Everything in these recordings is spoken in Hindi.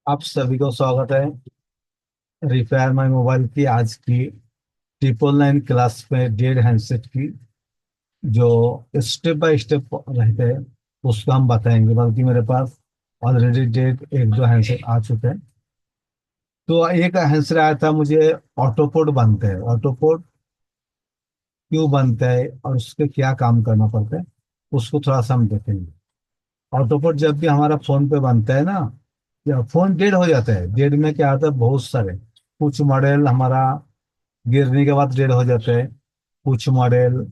आप सभी को स्वागत है रिपेयर माई मोबाइल की आज की 999 क्लास में डेड हैंडसेट की जो स्टेप बाय स्टेप रहते हैं उसको हम बताएंगे। बल्कि मेरे पास ऑलरेडी डेड एक दो हैंडसेट आ चुके हैं। तो एक हैंडसेट आया था मुझे, ऑटोपोड बनते हैं। ऑटोपोड क्यों बनता है और उसके क्या काम करना पड़ता है उसको थोड़ा सा हम देखेंगे। ऑटोपोड जब भी हमारा फोन पे बनता है ना, या फोन डेड हो जाता है। डेड में क्या आता है, बहुत सारे कुछ मॉडल हमारा गिरने के बाद डेड हो जाते हैं, कुछ मॉडल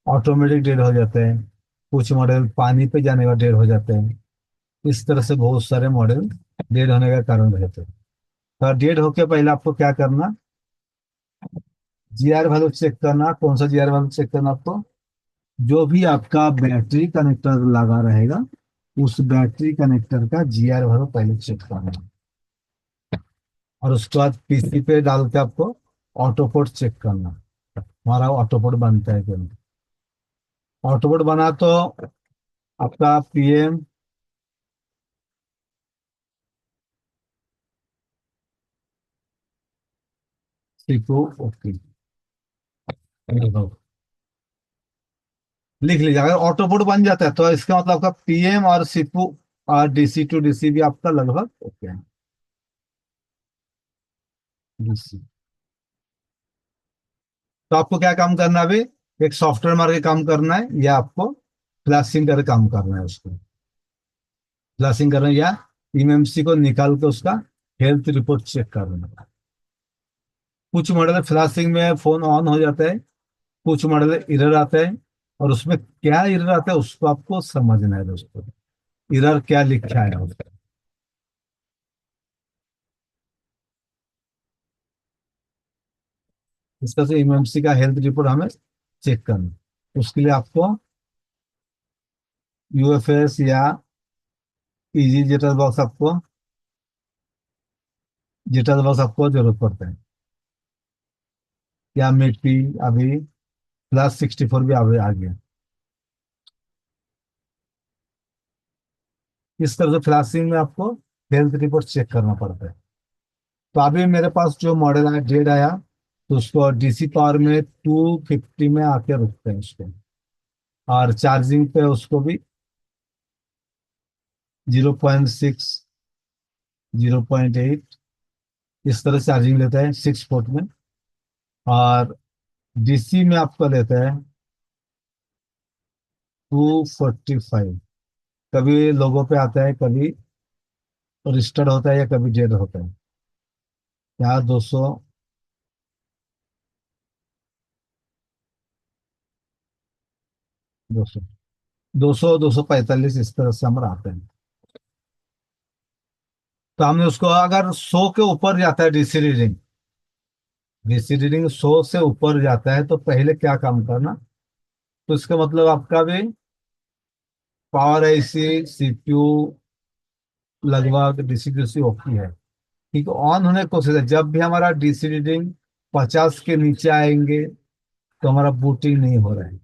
ऑटोमेटिक डेड हो जाते हैं, कुछ मॉडल पानी पे जाने का डेड हो जाते हैं। इस तरह से बहुत सारे मॉडल डेड होने का कारण रहते हैं। तो डेड होके पहले आपको क्या करना, जीआर वैल्यू चेक करना। कौन सा जीआर वैल्यू चेक करना आपको? जो भी आपका बैटरी कनेक्टर लगा रहेगा उस बैटरी कनेक्टर का जीआर वैल्यू पहले चेक करना। और उसके बाद पीसी पे डाल के आपको ऑटोपोड चेक करना, हमारा ऑटोपोड बनता है कि नहीं। ऑटोपोड बना तो आपका पीएम सीपू ओके लिख लीजिए। अगर ऑटोपोड बन जाता है तो इसका मतलब आपका पीएम और सीपू और डीसी टू डीसी भी आपका लगभग ओके है। डीसी तो आपको क्या काम करना है अभी? एक सॉफ्टवेयर मार के काम करना है या आपको फ्लैशिंग करके काम करना है? उसको फ्लैशिंग करना है या एमएमसी को निकाल के उसका हेल्थ रिपोर्ट चेक करना है। कुछ मॉडल फ्लैशिंग में फोन ऑन हो जाता है, कुछ मॉडल एरर आता है। और उसमें क्या एरर आता है उसको आपको समझना है दोस्तों। एरर क्या लिखा है उसका, इसका से एमएमसी का हेल्थ रिपोर्ट हमें चेक करना। उसके लिए आपको यूएफएस या इजी जेटर बॉक्स आपको जेटर बॉक्स आपको जरूरत पड़ता है, या मिट्टी अभी +64 भी अभी आ गया। इस तरह से फ्लैशिंग में आपको हेल्थ रिपोर्ट चेक करना पड़ता है। तो अभी मेरे पास जो मॉडल आया डेड आया, तो उसको डीसी पावर में 250 में आके रुकते हैं उसको। और चार्जिंग पे उसको भी 0.6 0.8 इस तरह चार्जिंग लेता है 6 पोर्ट में। और डीसी में आपका लेता है 245। कभी लोगों पे आता है, कभी रजिस्टर्ड होता है या कभी डेड होता है। यहाँ 200 200 245 इस तरह से हमारा आते हैं। तो हमने उसको अगर 100 के ऊपर जाता है डीसी रीडिंग 100 से ऊपर जाता है तो पहले क्या काम करना? तो इसका मतलब आपका भी पावर आईसी सीपीयू लगभग डीसी डीसी ओके है। ठीक, ऑन होने की कोशिश है। जब भी हमारा डीसी रीडिंग 50 के नीचे आएंगे तो हमारा बूटिंग नहीं हो रहा है।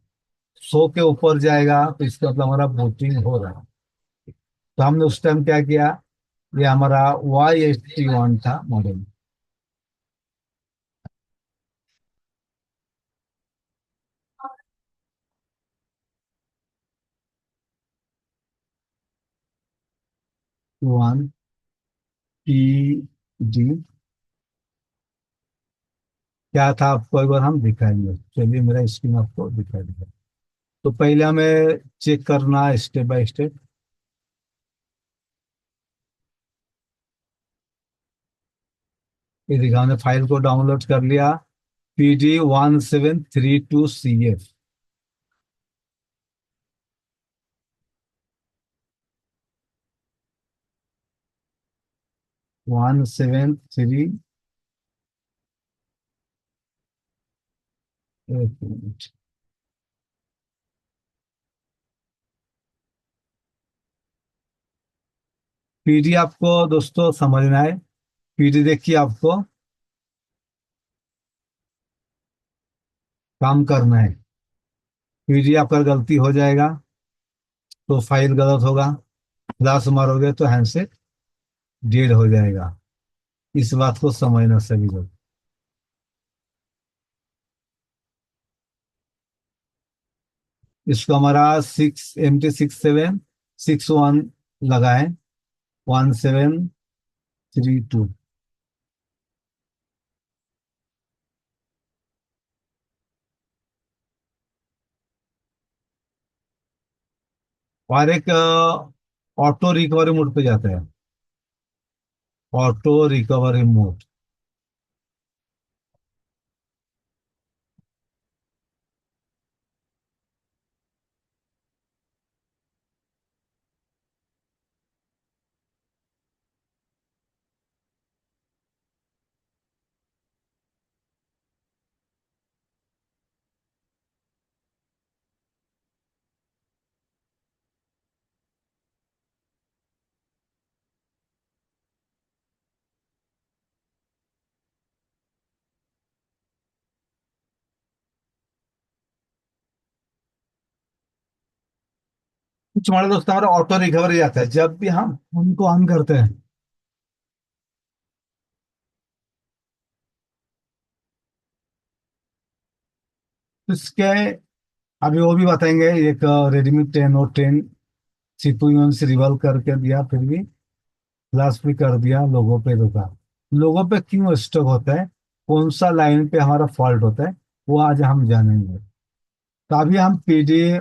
100 के ऊपर जाएगा तो इसका मतलब हमारा बूटिंग हो रहा है। तो हमने उस टाइम क्या किया, ये हमारा Y81 था मॉडल। 1PD क्या था आपको एक बार हम दिखाएंगे। चलिए मेरा स्क्रीन आपको दिखाई देगा। तो पहले हमें चेक करना स्टेप बाय स्टेप। ये देखा, हमने फाइल को डाउनलोड कर लिया। PD1732CF 173। एक मिनट। पीडी आपको दोस्तों समझना है। पीडी देखिए, आपको काम करना है। पीडी आपका गलती हो जाएगा तो फाइल गलत होगा, फ्लैश मारोगे तो हैंडसेट डेड हो जाएगा। इस बात को समझना सभी लोग। इसको हमारा 6 MT 67 61 लगाए, 1732। और एक ऑटो रिकवरी मोड पे जाता है। Auto recovery mode. कुछ हमारे दोस्त हमारा ऑटो रिकवरी जाता है जब भी हम उनको ऑन करते हैं। तो इसके अभी वो भी बताएंगे। एक Redmi 10 Note 10 CPU से रिवॉल्व करके दिया, फिर भी फ्लैश भी कर दिया, लोगों पे रुका। लोगों पे क्यों स्टक होता है, कौन सा लाइन पे हमारा फॉल्ट होता है, वो आज हम जानेंगे। तो अभी हम PD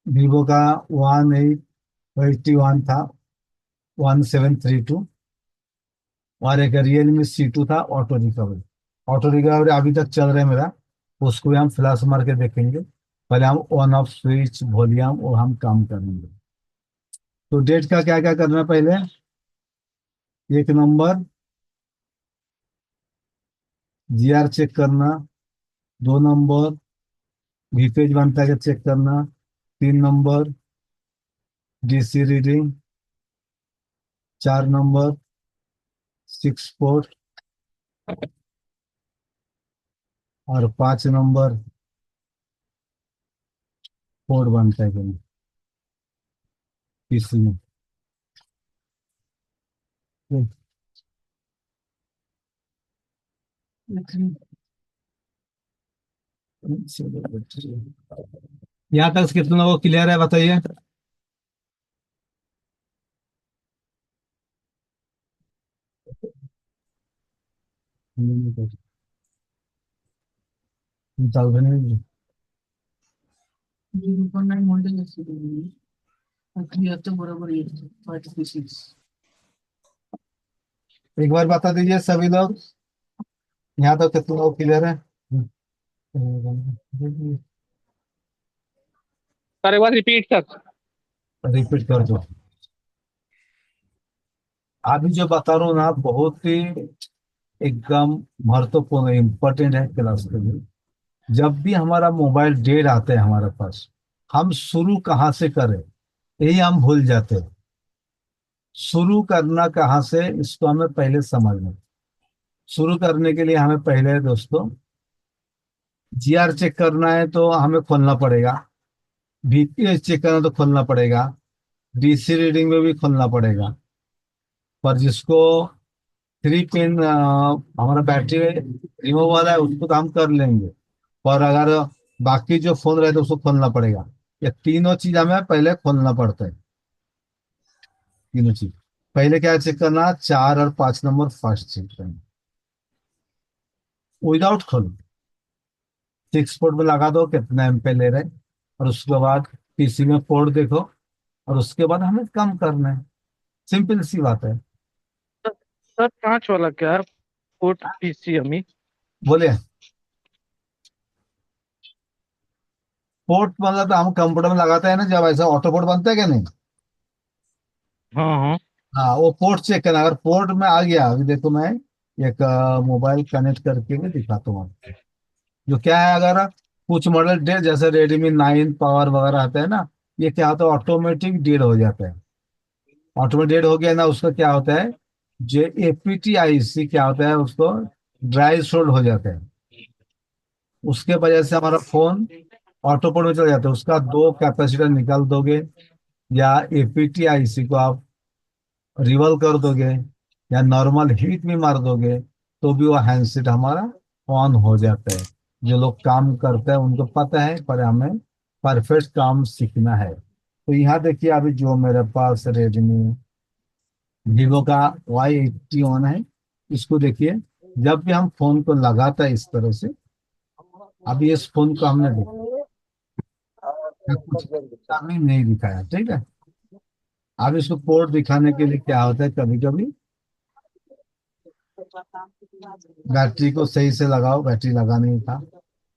वीवो का 1881 था, 1732। और एक Realme C2 था ऑटो रिकवरी। ऑटो रिकवरी अभी तक चल रहा है मेरा। उसको भी हम फ्लैश मार के देखेंगे। पहले हम ऑन ऑफ स्विच वॉल्यूम और हम काम करेंगे। तो डेट का क्या क्या करना है पहले। एक नंबर GR चेक करना। 2 नंबर वीपेज बनता है चेक करना। 3 number DC reading. 4 number 6 port. और 5 नंबर कोड बनता है कि नहीं PC में। यहाँ तक कितना वो क्लियर है बताइए। चल रहे नहीं। 0.9 वोल्टेज असते क्लियर तो बरोबर येतो 5 to 6। एक बार बता दीजिए सभी लोग, यहाँ तक कितना वो क्लियर है। सारे बार रिपीट तक। रिपीट कर दो। अभी जो बता रहा हूँ ना, बहुत ही एकदम महत्वपूर्ण इंपॉर्टेंट है क्लास के लिए। जब भी हमारा मोबाइल डेड आता है हमारे पास, हम शुरू कहाँ से करें, यही हम भूल जाते हैं। शुरू करना कहाँ से, इसको हमें पहले समझना। शुरू करने के लिए हमें पहले दोस्तों GR चेक करना है तो हमें खोलना पड़ेगा। VPH चेक करना तो खोलना पड़ेगा। DC रीडिंग में भी खोलना पड़ेगा। पर जिसको 3 पिन हमारा बैटरी रिमूव वाला है उसको तो हम कर लेंगे। पर अगर बाकी जो फोन रहते उसको खोलना पड़ेगा। ये तीनों चीज हमें पहले खोलना पड़ता है। तीनों चीज पहले क्या चेक करना, 4 और 5 नंबर फर्स्ट चेक करना विदाउट खोलो। 6 पोर्ट में लगा दो कितना एम्पे ले रहे हैं, और उसके बाद PC में पोर्ट देखो, और उसके बाद हमें कम करना है। सिंपल सी बात है। सर 5 वाला क्या है? पोर्ट पीसी अमी। बोले पोर्ट मतलब तो हम कंप्यूटर में लगाते हैं ना, जब ऐसा ऑटो पोर्ट बनता है क्या नहीं। हाँ हाँ। हाँ, वो पोर्ट चेक करना। अगर पोर्ट में आ गया, अभी देखो मैं एक मोबाइल कनेक्ट करके भी दिखाता हूँ आपको। जो क्या है, अगर कुछ मॉडल डेट जैसे Redmi 9 पावर वगैरह आता है ना, ये क्या होता है, ऑटोमेटिक डेड हो जाता है। ऑटोमेटिक डेड हो गया ना, उसका क्या होता है, जो APTIC क्या होता है, उसको ड्राई शोल्ड हो जाता है। उसके वजह से हमारा फोन ऑटो पोर्ट में चला जाता है। उसका 2 कैपेसिटर निकाल दोगे, या APTIC को आप रिवॉल्व कर दोगे या नॉर्मल हीट भी मार दोगे तो भी वो हैंडसेट हमारा ऑन हो जाता है। जो लोग काम करते हैं उनको पता है, पर हमें परफेक्ट काम सीखना है। तो यहाँ देखिए अभी जो मेरे पास रेडमी वीवो का Y81 है, इसको देखिए। जब भी हम फोन को लगाता है इस तरह से, अभी इस फोन को हमने देखा कुछ सामने नहीं दिखाया, ठीक है। अब इसको पोर्ट दिखाने के लिए क्या होता है, कभी कभी बैटरी को सही से लगाओ, बैटरी लगा नहीं था।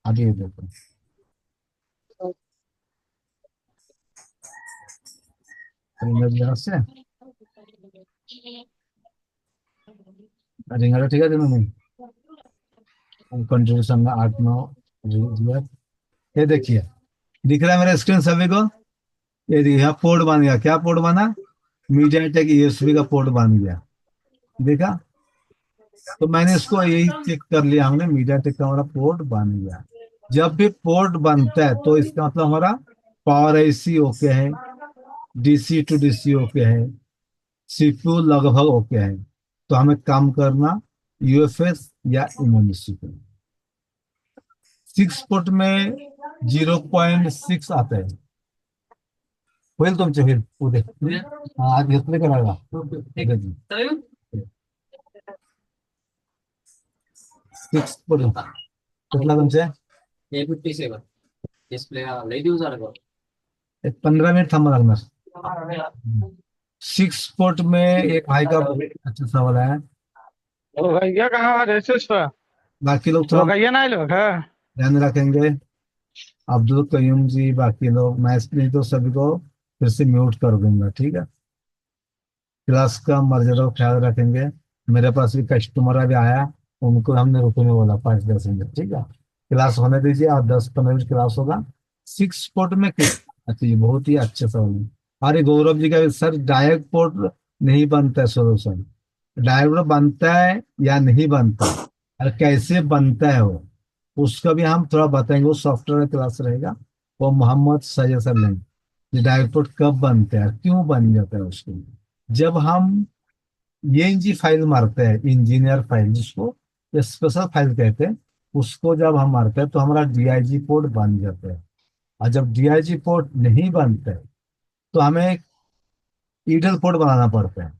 अभी ये देखो, रिंगर से रिंगर ठीक है दिन नहीं कंट्रीब्यूशन में 8 9 रिंगर। ये देखिए, दिख रहा है मेरा स्क्रीन सभी को? ये देखिए यहाँ पोर्ट बन गया। क्या पोर्ट बना? मीडियाटेक यूएसबी का पोर्ट बन गया। देखा? तो मैंने इसको यही चेक कर लिया हमने, मीडियाटेक का हमारा पोर्ट बन गया। जब भी पोर्ट बनता है तो इसका मतलब हमारा पावर आईसी ओके है, डीसी टू डीसी ओके है, सीपीयू लगभग ओके है। तो हमें काम करना यूएफएस या इमोनिसी पे। 6 पोर्ट में 0.6 आता है। होईल तुमचे होईल उद्या। हा, आज घेतले करायला ठीक आहे जी। 6 पोर्ट कुठला तुमचे? A57 डिस्प्ले लई दिवस झाला बघ. एक 15 मिनिट थांबा लागणार। 6 पोर्ट में एक भाई का अच्छा सवाल है। ओ भैया कहाँ रेसेस पे? बाकी लोग तो थोड़ा भैया ना लोग है। ध्यान रखेंगे। अब्दुल कयूम जी, बाकी लोग, मैं नहीं तो सभी को फिर से म्यूट कर दूंगा, ठीक है। क्लास का मर्यादा का ख्याल रखेंगे। मेरे पास भी कस्टमर अभी आया, उनको हमने रुकने बोला 5 10 मिनट, ठीक है। क्लास होने दीजिए, और 10 15 मिनट क्लास होगा। 6 पोर्ट में कितना चाहिए, बहुत ही अच्छे सवाल है। अरे गौरव जी का सर डायरेक्ट पोर्ट नहीं बनता है सोल्यूशन। डायरेक्ट बनता है या नहीं बनता, और कैसे बनता है वो, उसका भी हम थोड़ा बताएंगे। वो सॉफ्टवेयर क्लास रहेगा, वो मोहम्मद सजेशन लेंगे। डायरेक्ट पोर्ट कब बनता है, क्यों बन जाता है उसको। जब हम ये जी फाइल मारते हैं, इंजीनियर फाइल जिसको स्पेशल फाइल कहते हैं, उसको जब हम मारते हैं तो हमारा डीआईजी पोर्ट बन जाता है। और जब डीआईजी पोर्ट नहीं बनता है तो हमें ईडल पोर्ट बनाना पड़ता है।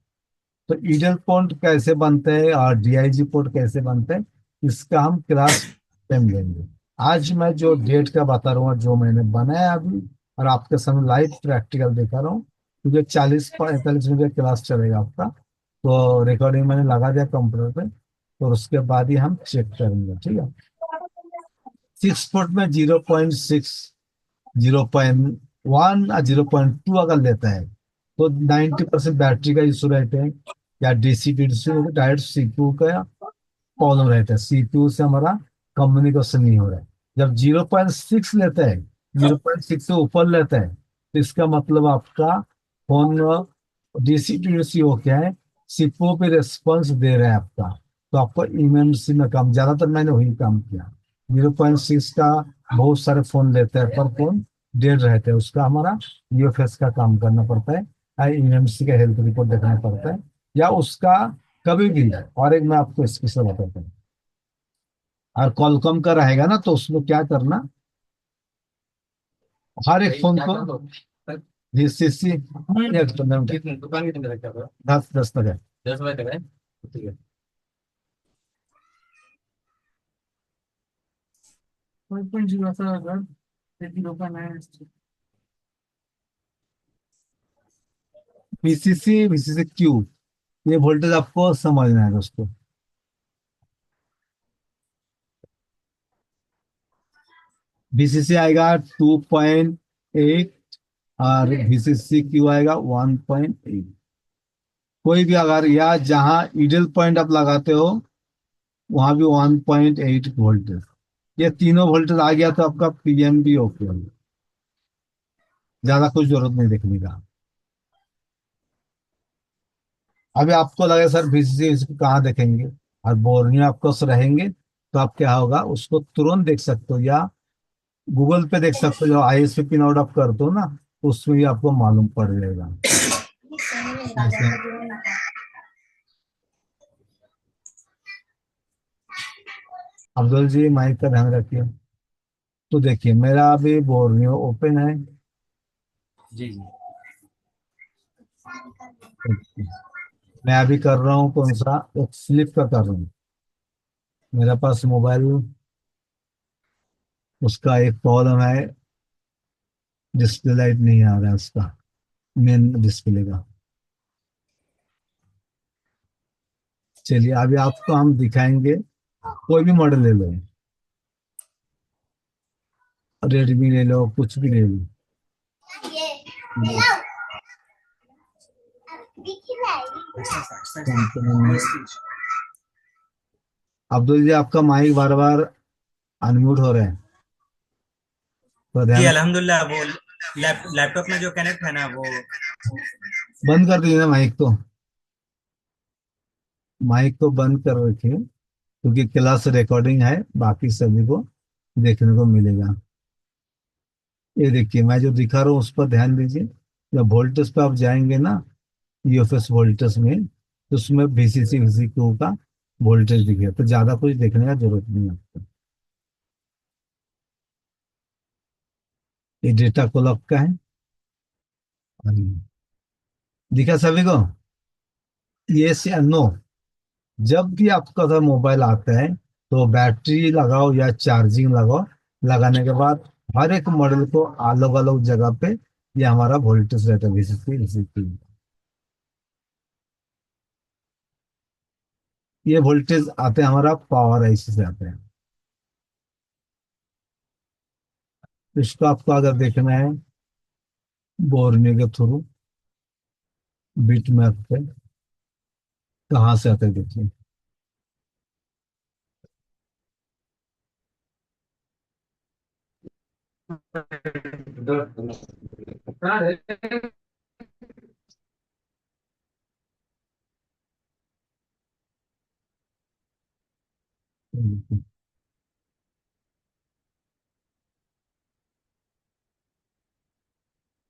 तो ईडल पोर्ट कैसे बनते हैं और डीआईजी पोर्ट कैसे बनते हैं, इसका हम क्लास टाइम लेंगे। आज मैं जो डेट का बता रहा हूँ, जो मैंने बनाया अभी, और आपके सामने लाइव प्रैक्टिकल दिखा रहा हूँ, क्योंकि 40 45 मिनट का क्लास चलेगा आपका। तो रिकॉर्डिंग मैंने लगा दिया कंप्यूटर पे, तो उसके बाद ही हम चेक करेंगे, ठीक है। 6 फुट में 0.6, 0.1 या 0.2 अगर लेता है तो 90% बैटरी का इशू रहते हैं, या डीसी डीसी डायरेक्ट सीपीयू का प्रॉब्लम रहता है। सीपीयू से हमारा कम्युनिकेशन नहीं हो रहा है। जब 0.6 लेता है, 0.6 से ऊपर लेता है, तो इसका मतलब आपका फोन डीसी टू डीसी हो क्या है, सीपीयू पे रेस्पॉन्स दे रहा है आपका। तो आपको इमरजेंसी में काम, ज्यादातर मैंने वही काम किया। 0.6 का बहुत सारे फोन लेते हैं, पर फोन डेड रहते हैं, उसका हमारा यूएफएस का काम करना पड़ता है, इमरजेंसी का हेल्थ रिपोर्ट देखना पड़ता है, या उसका कभी भी। और एक मैं आपको स्पेशल बताता हूँ, और कॉलकॉम का रहेगा ना, तो उसमें क्या करना, हर एक फोन को वीसीसी दुकान कितने तक क्या 10 तक है। 10 बजे तक है. ठीक है. कोई पण जीवाचा अगर त्याची दुकान आहे. वीसीसी वीसीसी क्यू, ये वोल्टेज आपको समझना है दोस्तों। वीसीसी आएगा 2.8, और वीसीसी क्यू आएगा 1.8। कोई भी अगर, या जहां ईडल पॉइंट आप लगाते हो वहां भी 1.8 वोल्टेज। ये तीनों वोल्टेज आ गया तो आपका पीएम भी ओके हो, ज्यादा कुछ जरूरत नहीं देखने का। अभी आपको लगे सर वीसीसी इसको कहाँ देखेंगे, और बोर्नियो आपको रहेंगे, तो आप क्या होगा, उसको तुरंत देख सकते हो, या गूगल पे देख सकते हो। जो आईएसपी पिन आउट आप करते हो ना, तो उसमें भी आपको मालूम पड़ जाएगा। ऐसा अब्दुल जी माइक का ध्यान रखिए। तो देखिए मेरा अभी बोर्नियो ओपन है। जी जी। मैं अभी कर रहा हूँ कौन सा, एक फ्लिप का कर रहा हूँ। मेरे पास मोबाइल, उसका एक प्रॉब्लम है, डिस्प्ले लाइट नहीं आ रहा है उसका, मेन डिस्प्ले का। चलिए अभी आपको हम दिखाएंगे, कोई भी मॉडल ले लो, रेडमी ले लो, कुछ भी ले लो। कंपनी में अब्दुल जी आपका माइक बार बार अनम्यूट हो रहा है, तो जी ध्यान अल्हम्दुलिल्लाह। वो लैपटॉप में जो कनेक्ट है ना वो। बंद कर दीजिए ना माइक तो। माइक तो बंद कर रखिए, क्योंकि क्लास रिकॉर्डिंग है, बाकी सभी को देखने को मिलेगा। ये देखिए मैं जो दिखा रहा हूँ उस पर ध्यान दीजिए। जब वोल्टेज पे आप जाएंगे ना, यूएफएस वोल्टेज में, तो उसमें VCC VCQ का वोल्टेज दिखेगा, तो ज्यादा कुछ देखने का जरूरत नहीं है आपको। ये डेटा क्लॉक का है। और दिखा सभी को? ये से नो। जब भी आपका था मोबाइल आता है, तो बैटरी लगाओ या चार्जिंग लगाओ। लगाने के बाद हर एक मॉडल को अलग अलग जगह पे ये हमारा वोल्टेज रहता है, VCC VCQ। ये वोल्टेज आते हैं हमारा पावर आईसी से आते हैं। इसको आपको अगर देखना है बोर्ने के थ्रू, बीट मैप पे कहाँ से आते हैं देखिए। हाँ।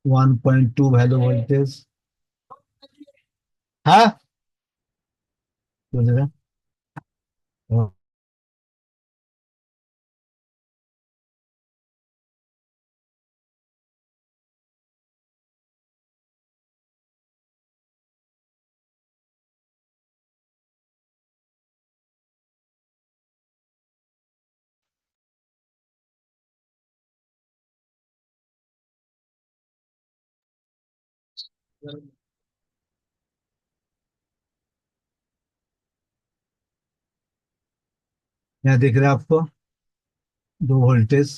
1.2 वैल्यू वोल्टेज। हाँ बोल रहे हैं? हाँ। यहाँ दिख रहा है आपको दो वोल्टेज,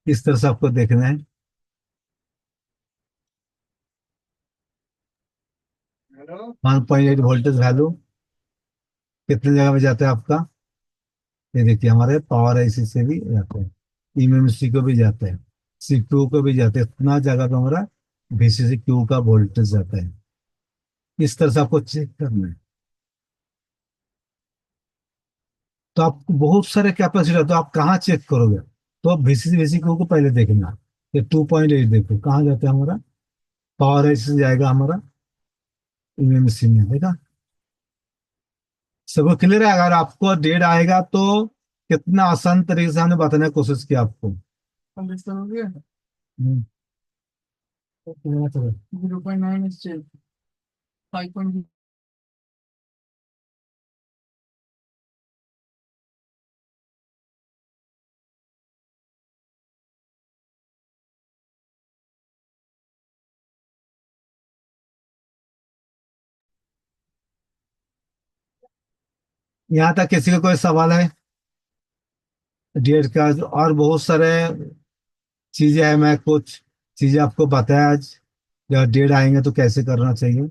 इस तरह से आपको देखना है। 1.8 वोल्टेज वैल्यू कितने जगह में जाता है आपका? ये देखिए हमारे पावर आईसी से भी जाते हैं, इमएमसी को भी जाते हैं, CPU को भी जाते हैं, इतना जगह पे हमारा VCC Q का वोल्टेज जाता है। इस तरह से आपको चेक करना है। तो आपको बहुत सारे कैपेसिटर, तो आप कहाँ चेक करोगे? तो आप VCC Q को पहले देखना। ये 2.8 देखो कहाँ जाता है हमारा, पावर आईसी से जाएगा हमारा इमएमसी में, देखा? सबको क्लियर है? अगर आपको डेट आएगा तो कितना आसान तरीके से हमने बताने की कोशिश की आपको। अंडरस्टैंड हो गया? तो कितना चलो 0.9 से 5. यहाँ तक किसी का कोई सवाल है डेट का? और बहुत सारे चीजें हैं, मैं कुछ चीजें आपको बताया आज, जब डेट आएंगे तो कैसे करना चाहिए।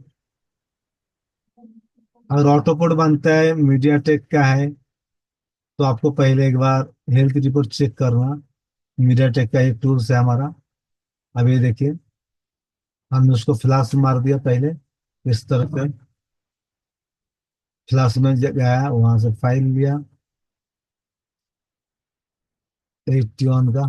अगर ऑटोपोड बनता है मीडिया टेक का है, तो आपको पहले एक बार हेल्थ रिपोर्ट चेक करना। मीडिया टेक का एक टूल्स है हमारा। अब ये देखिए हमने उसको फ्लैश मार दिया पहले, इस तरह से फ्लैश में गया, वहां से फाइल लिया 81 का।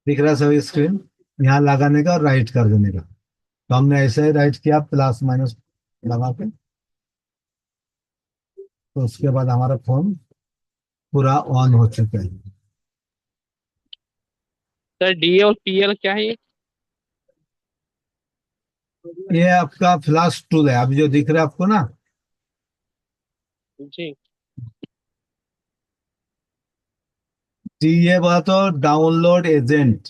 दिख रहा है सभी स्क्रीन, यहाँ लगाने का और राइट कर देने का। तो हमने ऐसे ही राइट किया प्लस माइनस लगा के, तो उसके बाद हमारा फोन पूरा ऑन हो चुका है। सर डी और पी एल क्या है ये? ये आपका फ्लैश टूल है, अभी जो दिख रहा है आपको ना, जी। ये बोला तो डाउनलोड एजेंट,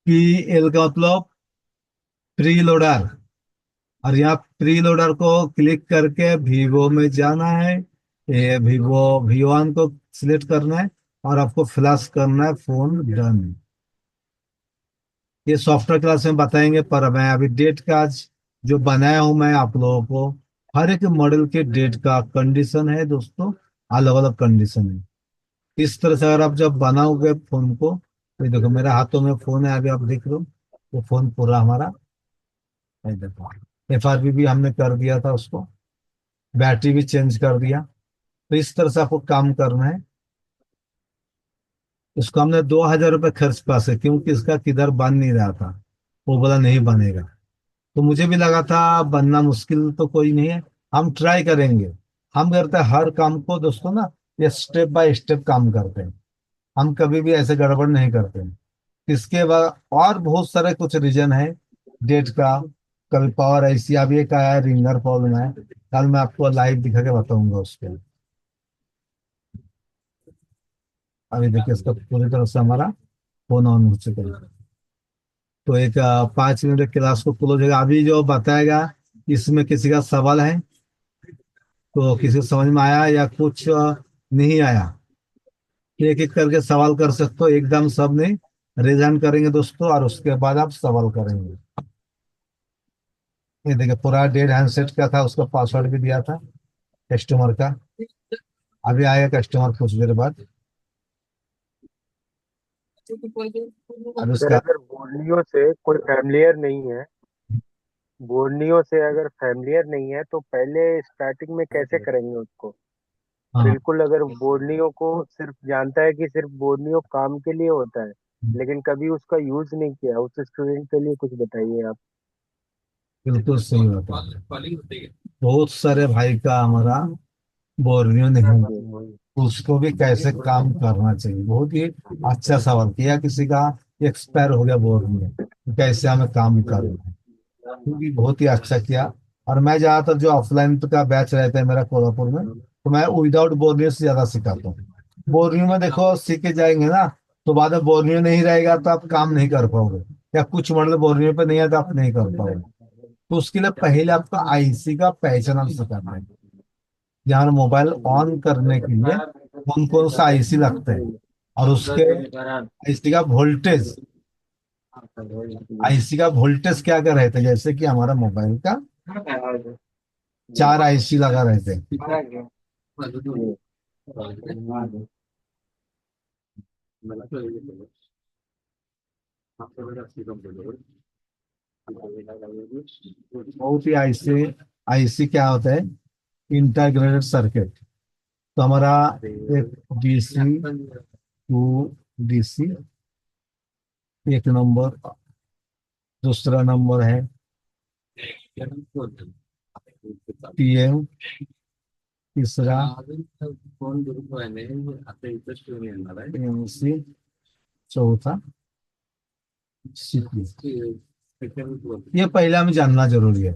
पी एल का मतलब प्री लोडर। और यहाँ प्री लोडर को क्लिक करके वीवो में जाना है, ये वीवो V1 को सिलेक्ट करना है और आपको फ्लैश करना है, फोन डन। ये सॉफ्टवेयर क्लास में बताएंगे, पर मैं अभी डेट का आज जो बनाया हूं मैं आप लोगों को, हर एक मॉडल के डेट का कंडीशन है दोस्तों, अलग अलग कंडीशन है। इस तरह से अगर आप जब बनाओगे फोन को, तो ये देखो मेरे हाथों में फोन है, अभी आप देख रहे हो, वो फोन पूरा हमारा, ये देखो FRP भी हमने कर दिया था उसको, बैटरी भी चेंज कर दिया। तो इस तरह से आपको काम करना है। इसको हमने 2,000 रुपये खर्च पास है, क्योंकि इसका किधर बन नहीं रहा था, वो बोला नहीं बनेगा। तो मुझे भी लगा था बनना मुश्किल तो कोई नहीं है, हम ट्राई करेंगे। हम करते हैं हर काम को दोस्तों ना, ये स्टेप बाय स्टेप काम करते हैं, हम कभी भी ऐसे गड़बड़ नहीं करते हैं। इसके बाद और बहुत सारे कुछ रीजन है डेट का, कभी पावर ऐसी अभी एक आया है, रिंगर प्रॉब्लम है, कल मैं आपको लाइव दिखा के बताऊंगा उसके। अभी देखिए इसका पूरी तरह से हमारा फोन ऑन हो चुका है। तो एक 5 मिनट क्लास को क्लोज होगा, अभी जो बताएगा इसमें किसी का सवाल है तो किसी को समझ में आया या कुछ नहीं आया, एक एक करके सवाल कर सकते हो, एकदम सब नहीं, रिजाइन करेंगे दोस्तों और उसके बाद आप सवाल करेंगे। ये देखिए पूरा डेढ़ हैंडसेट का था, उसका पासवर्ड भी दिया था कस्टमर का, अभी आएगा कस्टमर कुछ देर बाद। अब सर उसका अगर बोर्नियो से कोई फैमिलियर नहीं है, बोर्नियो से अगर फैमिलियर नहीं है तो पहले स्टार्टिंग में कैसे करेंगे उसको? हाँ बिल्कुल, अगर बोर्नियो को सिर्फ जानता है कि सिर्फ बोर्नियो काम के लिए होता है, लेकिन कभी उसका यूज नहीं किया, उस स्टूडेंट के लिए कुछ बताइए आप। बिल्कुल सही होता है, बहुत सारे भाई का हमारा बोर्नियो नहीं, जी। उसको भी कैसे काम करना चाहिए, बहुत ही अच्छा सवाल किया। किसी का एक्सपायर हो गया बोर्नियो, तो कैसे हमें काम जी। करना है, क्योंकि बहुत ही अच्छा किया। और मैं ज्यादातर जो ऑफलाइन का बैच रहता है मेरा कोल्हापुर में, तो मैं विदाउट बोर्नियो से ज्यादा सिखाता हूँ। बोर्नियो में देखो सीख के जाएंगे ना, तो बाद में बोर्नियो नहीं रहेगा तो आप काम नहीं कर पाओगे, या कुछ मॉडल बोर्नियो पे नहीं है तो आप नहीं कर पाओगे। तो उसके लिए पहले आपको आईसी का पहचान सिखाना है, जहाँ मोबाइल ऑन करने के लिए कौन कौन सा आईसी लगता है, और उसके आईसी का वोल्टेज, आईसी का वोल्टेज क्या क्या रहता है, जैसे कि हमारा मोबाइल का 4 आईसी लगा रहते हैं। जी। बहुत ही आईसी, आईसी क्या होता है, इंटीग्रेटेड सर्किट। तो हमारा एक डीसी टू डीसी एक नंबर, दूसरा नंबर है पीएम, तीसरा एमसी, चौथा सीपीयू। ये पहला में जानना जरूरी है।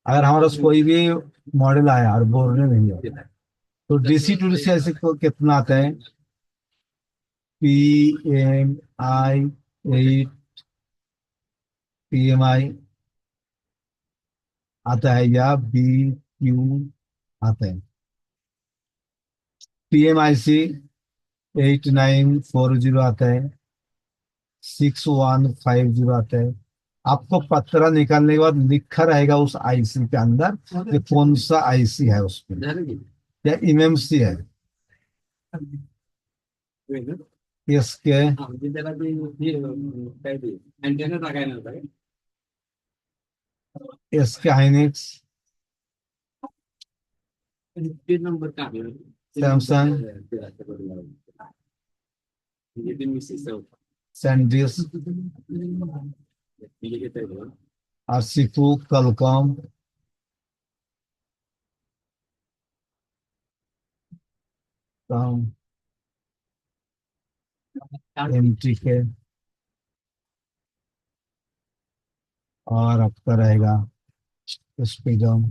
अगर हमारे पास कोई भी मॉडल आया और बोलने नहीं है, तो डीसी टू डीसी ऐसे कितना आता है, PMI 8, PMI आता है, या BQ आता है। PMIC 8940 आता है, 6150 आता है। आपको पत्रा निकालने के बाद लिखा रहेगा उस आईसी के अंदर कि कौन सा आईसी है उसमें, या एमएमसी है। इसके इसके हाइनेक्स पेज नंबर का है सैमसंग ये दिन मिस से सैंडिस ये कहते हैं आसिफू कलकॉम MTK और आपका रहेगा स्पीडम,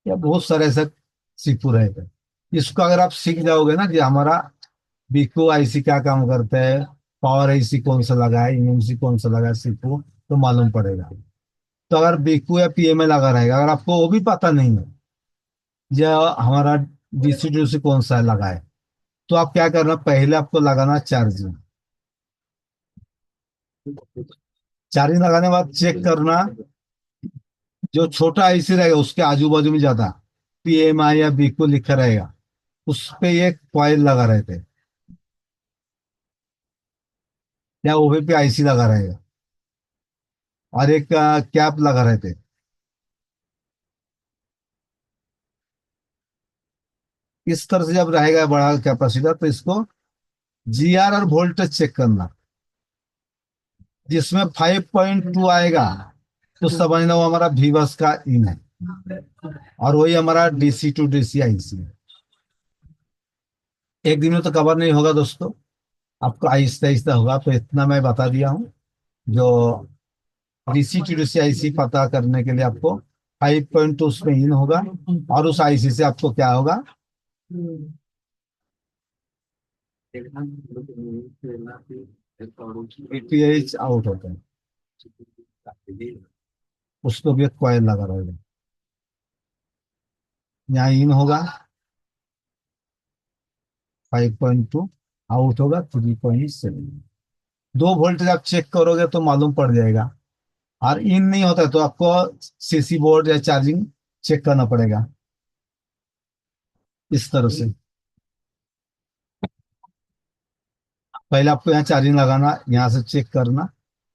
या बहुत सारे ऐसा सीपू रहेगा। इसको अगर आप सीख जाओगे ना कि हमारा बीको आईसी क्या काम करता है, पावर आईसी कौन सा लगा है, एमएमसी कौन सा लगा है, सीपू तो मालूम पड़ेगा। तो अगर बीको या पीएमए लगा रहेगा, अगर आपको वो भी पता नहीं है या हमारा डीसी डीसी कौन सा लगा है, तो आप क्या करना, पहले आपको लगाना चार्जिंग। चार्जिंग लगाने के बाद चेक करना, जो छोटा आईसी रहेगा उसके आजू बाजू में ज्यादा पीएमआई या बीको लिखा रहेगा, उस पे एक कॉइल लगा रहते या ओवे पे आईसी लगा रहेगा, और एक कैप लगा रहते। इस तरह से जब रहेगा बड़ा कैपेसिटर, तो इसको जीआर और वोल्टेज चेक करना। जिसमें 5.2 आएगा तो समझना वो हमारा वीबस का इन है, और वही हमारा डीसी टू डीसी आईसी है। एक दिन में तो कवर नहीं होगा दोस्तों, आपको आहिस्ता आहिस्ता होगा। तो इतना मैं बता दिया हूँ। जो डीसी टू डीसी आईसी पता करने के लिए आपको 5.2 उसमें इन होगा, और उस आईसी से आपको क्या होगा, बीपीएच आउट होता है। उसको भी एक कॉइल लगा रहेगा, यहाँ इन होगा 5.2, आउट होगा 3.7। 2 वोल्टेज आप चेक करोगे तो मालूम पड़ जाएगा। और इन नहीं होता है तो आपको सीसी बोर्ड या चार्जिंग चेक करना पड़ेगा इस तरह से। पहले आपको यहाँ चार्जिंग लगाना, यहाँ से चेक करना,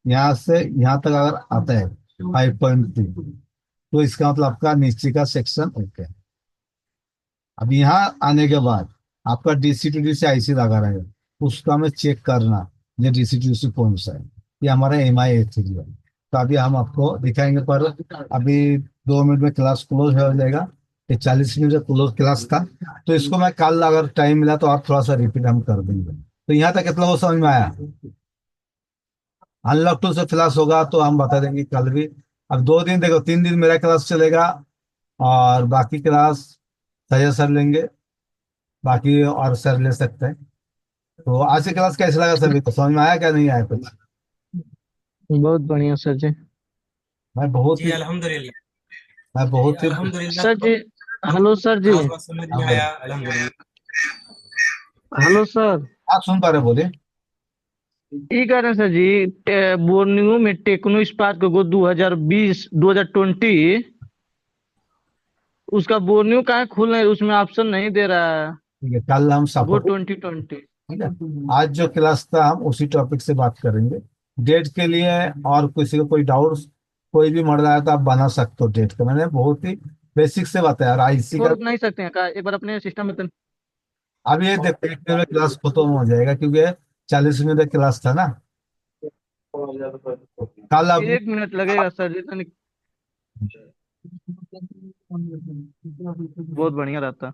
यहाँ से यहाँ तक अगर आता है 5.2, तो इसका मतलब आपका नीचे का सेक्शन ओके है। अब यहाँ आने के बाद आपका डीसी टू डीसी आईसी लगा रहेगा, उसका हमें चेक करना, ये डीसी टू डीसी कौन सा है। ये हमारा MI A3 है। तो अभी हम आपको दिखाएंगे, पर अभी 2 मिनट में क्लास क्लोज हो जाएगा। ये 40 मिनट का क्लोज क्लास था, तो इसको मैं कल अगर टाइम मिला तो आप थोड़ा सा रिपीट हम कर देंगे। तो यहाँ तक कितना वो समझ में आया। अनलॉक टू से क्लास होगा तो हम बता देंगे कल भी। अब 2 दिन देखो, 3 दिन मेरा क्लास चलेगा, और बाकी क्लास सही सर लेंगे, बाकी और सर ले सकते हैं। तो आज की क्लास कैसे लगा सर, तो समझ में आया क्या, नहीं आया कुछ? बहुत बढ़िया सर जी। मैं बहुत जी ही अल्हम्दुलिल्लाह। मैं बहुत ही अल्हम्दुलिल्लाह, सर जी, हेलो सर जी। थोड़ा बहुत समझ में आया अल्हम्दुलिल्लाह। Hello sir. आप सुन पा रहे, बोले। ये कह रहे हैं सर जी, बोर्नियो में टेक्नो स्पार्क को 2020 2020 उसका बोर्नियो कहाँ खुल रहा है, उसमें ऑप्शन नहीं दे रहा है। ठीक है, कल हम गो सपोर्ट, 2020। ठीक है। आज जो क्लास था हम उसी टॉपिक से बात करेंगे डेट के लिए। और किसी को कोई डाउट कोई भी मर रहा है तो आप बना सकते हो डेट का। मैंने बहुत ही बेसिक से बताया, और आईसी का छोड़ नहीं सकते हैं का एक बार अपने सिस्टम में अब ये देखते एक मिनट में क्लास खत्म हो जाएगा, क्योंकि 40 मिनट का क्लास था ना। कल अब 1 मिनट लगेगा सर जी, बहुत बढ़िया रहता।